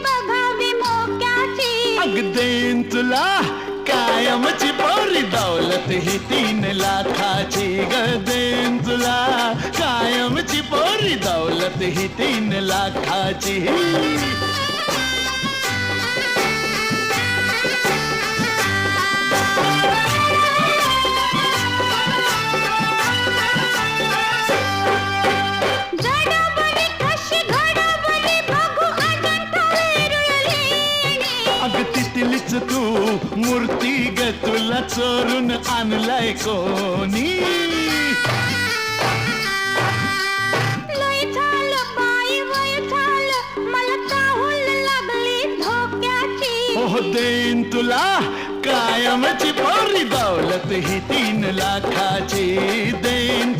बघावी मोक्याची. अग देईन तुला कायमची पोरी दौलत ही 3 लाखाची ग. देईन तुला कायमची पोरी दौलत ही 3 लाखाची. जडबडी कशी घडबडी बघू अजंठा वेरुळलेणी. अग तिथलीच तू मूर्ती ग तुला चोरून आणलाय कोणी. लय झालं बाई वय झालं मला काहूल लागली धोक्याची. हो देईन तुला कायमची पोरी दौलत ही 3 लाखाची. देईन